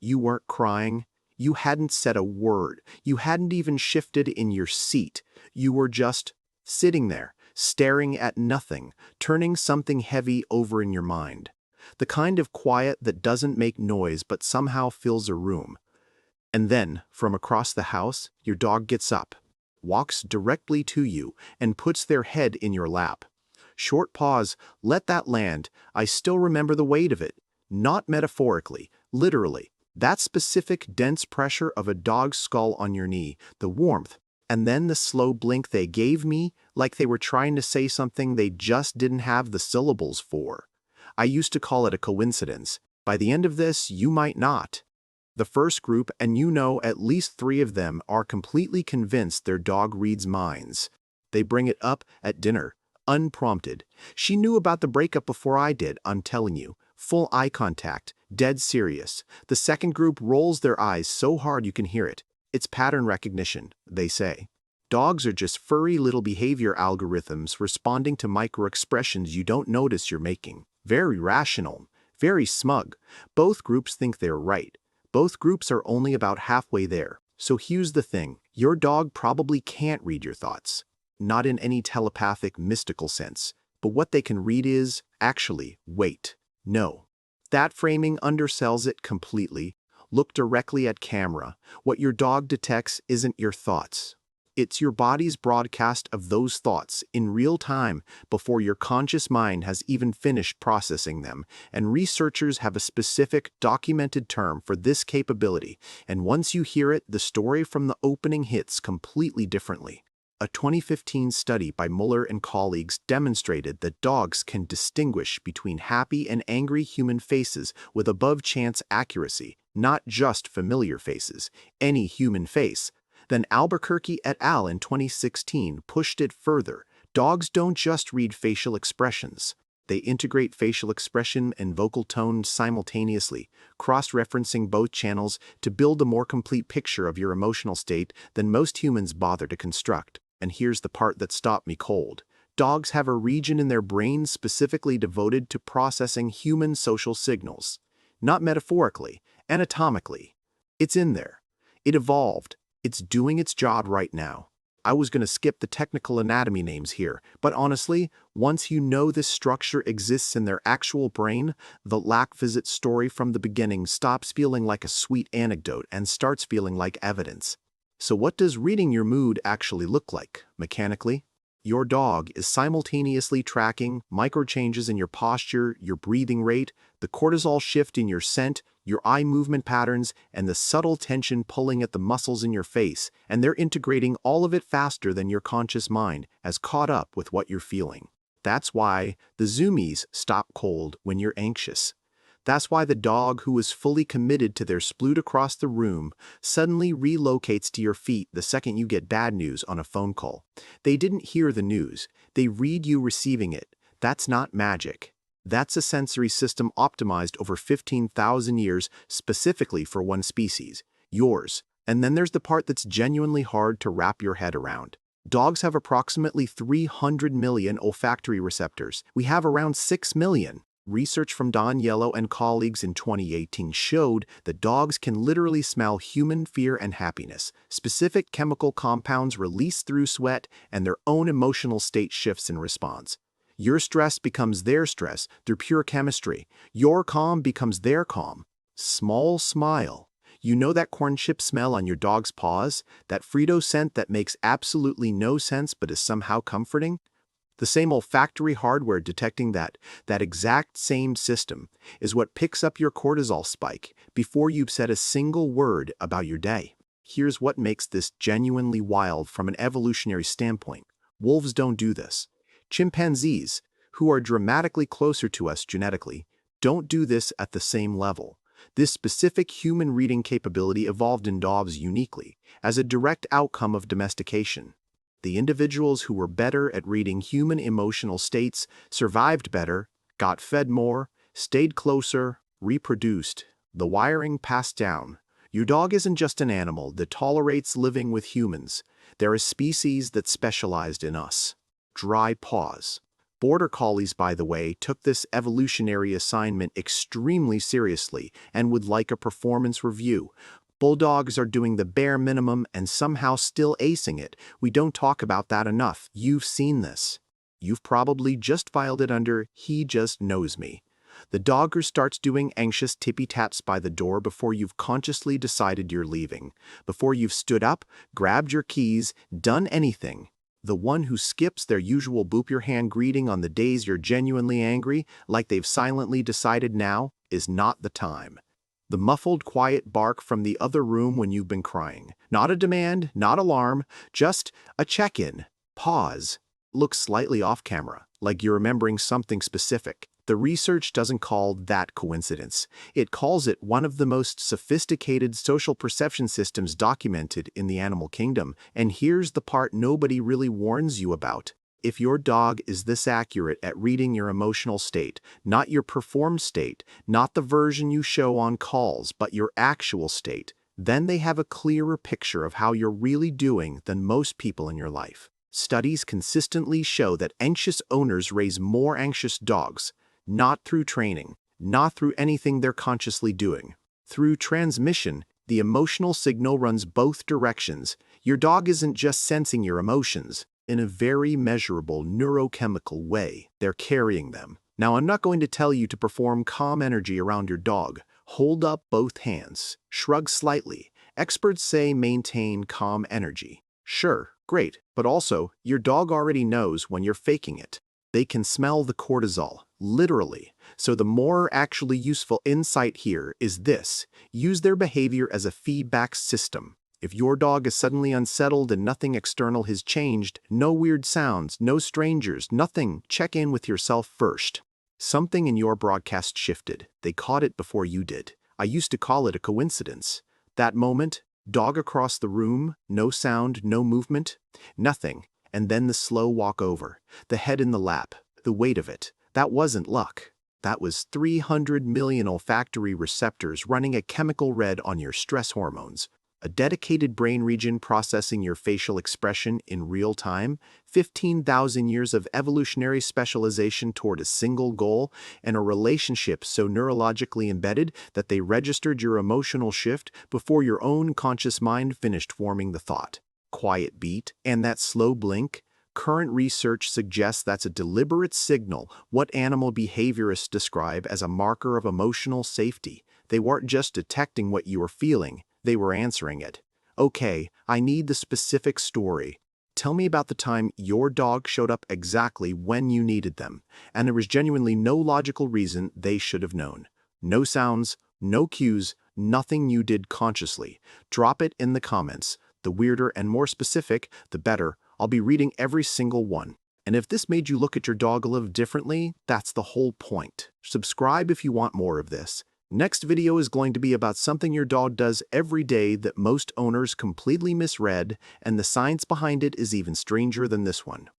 You weren't crying. You hadn't said a word. You hadn't even shifted in your seat. You were just sitting there, staring at nothing, turning something heavy over in your mind. The kind of quiet that doesn't make noise but somehow fills a room. And then, from across the house, your dog gets up, walks directly to you, and puts their head in your lap. Short pause, let that land. I still remember the weight of it. Not metaphorically, literally. That specific dense pressure of a dog's skull on your knee, the warmth, and then the slow blink they gave me, like they were trying to say something they just didn't have the syllables for. I used to call it a coincidence. By the end of this, you might not. The first group, and you know at least 3 of them, are completely convinced their dog reads minds. They bring it up at dinner, unprompted. She knew about the breakup before I did, I'm telling you. Full eye contact, dead serious. The second group rolls their eyes so hard you can hear it. It's pattern recognition, they say. Dogs are just furry little behavior algorithms responding to micro-expressions you don't notice you're making. Very rational, very smug. Both groups think they're right. Both groups are only about halfway there. So here's the thing. Your dog probably can't read your thoughts. Not in any telepathic, mystical sense. But what they can read is, actually, wait. No. That framing undersells it completely. Look directly at camera. What your dog detects isn't your thoughts. It's your body's broadcast of those thoughts in real time before your conscious mind has even finished processing them, and researchers have a specific, documented term for this capability, and once you hear it, the story from the opening hits completely differently. A 2015 study by Muller and colleagues demonstrated that dogs can distinguish between happy and angry human faces with above-chance accuracy, not just familiar faces, any human face. Then Albuquerque et al. In 2016 pushed it further. Dogs don't just read facial expressions. They integrate facial expression and vocal tone simultaneously, cross-referencing both channels to build a more complete picture of your emotional state than most humans bother to construct. And here's the part that stopped me cold. Dogs have a region in their brains specifically devoted to processing human social signals. Not metaphorically, anatomically. It's in there. It evolved. It's doing its job right now. I was going to skip the technical anatomy names here, but honestly, once you know this structure exists in their actual brain, the lack visit story from the beginning stops feeling like a sweet anecdote and starts feeling like evidence. So what does reading your mood actually look like, mechanically? Your dog is simultaneously tracking micro-changes in your posture, your breathing rate, the cortisol shift in your scent, your eye movement patterns, and the subtle tension pulling at the muscles in your face, and they're integrating all of it faster than your conscious mind has caught up with what you're feeling. That's why the zoomies stop cold when you're anxious. That's why the dog who is fully committed to their sploot across the room suddenly relocates to your feet the second you get bad news on a phone call. They didn't hear the news. They read you receiving it. That's not magic. That's a sensory system optimized over 15,000 years specifically for one species, yours. And then there's the part that's genuinely hard to wrap your head around. Dogs have approximately 300 million olfactory receptors. We have around 6 million. Research from Don Yellow and colleagues in 2018 showed that dogs can literally smell human fear and happiness, specific chemical compounds released through sweat, and their own emotional state shifts in response. Your stress becomes their stress through pure chemistry. Your calm becomes their calm. Small smile. You know that corn chip smell on your dog's paws? That Frito scent that makes absolutely no sense but is somehow comforting? The same olfactory hardware detecting that exact same system is what picks up your cortisol spike before you've said a single word about your day. Here's what makes this genuinely wild from an evolutionary standpoint. Wolves don't do this. Chimpanzees, who are dramatically closer to us genetically, don't do this at the same level. This specific human reading capability evolved in dogs uniquely as a direct outcome of domestication. The individuals who were better at reading human emotional states survived better, got fed more, stayed closer, reproduced. The wiring passed down. Your dog isn't just an animal that tolerates living with humans. They're a species that specialized in us. Dry pause. Border Collies, by the way, took this evolutionary assignment extremely seriously and would like a performance review. Bulldogs are doing the bare minimum and somehow still acing it. We don't talk about that enough. You've seen this. You've probably just filed it under "he just knows me." The dogger starts doing anxious tippy-taps by the door before you've consciously decided you're leaving, before you've stood up, grabbed your keys, done anything. The one who skips their usual boop your hand greeting on the days you're genuinely angry, like they've silently decided now is not the time. The muffled, quiet bark from the other room when you've been crying. Not a demand, not alarm, just a check-in. Pause. Look slightly off camera, like you're remembering something specific. The research doesn't call that coincidence. It calls it one of the most sophisticated social perception systems documented in the animal kingdom. And here's the part nobody really warns you about. If your dog is this accurate at reading your emotional state, not your performed state, not the version you show on calls, but your actual state, then they have a clearer picture of how you're really doing than most people in your life. Studies consistently show that anxious owners raise more anxious dogs, not through training, not through anything they're consciously doing. Through transmission, the emotional signal runs both directions. Your dog isn't just sensing your emotions. In a very measurable neurochemical way, they're carrying them. Now, I'm not going to tell you to perform calm energy around your dog. Hold up both hands. Shrug slightly. Experts say maintain calm energy. Sure, great, but also, your dog already knows when you're faking it. They can smell the cortisol, literally. So the more actually useful insight here is this: use their behavior as a feedback system. If your dog is suddenly unsettled and nothing external has changed, no weird sounds, no strangers, nothing, check in with yourself first. Something in your broadcast shifted. They caught it before you did. I used to call it a coincidence. That moment, dog across the room, no sound, no movement, nothing. And then the slow walk over, the head in the lap, the weight of it. That wasn't luck. That was 300 million olfactory receptors running a chemical red on your stress hormones. A dedicated brain region processing your facial expression in real time, 15,000 years of evolutionary specialization toward a single goal, and a relationship so neurologically embedded that they registered your emotional shift before your own conscious mind finished forming the thought. Quiet beat, and that slow blink. Current research suggests that's a deliberate signal, what animal behaviorists describe as a marker of emotional safety. They weren't just detecting what you were feeling, they were answering it. Okay, I need the specific story. Tell me about the time your dog showed up exactly when you needed them, and there was genuinely no logical reason they should have known. No sounds, no cues, nothing you did consciously. Drop it in the comments. The weirder and more specific, the better. I'll be reading every single one. And if this made you look at your dog a little differently, that's the whole point. Subscribe if you want more of this. Next video is going to be about something your dog does every day that most owners completely misread, and the science behind it is even stranger than this one.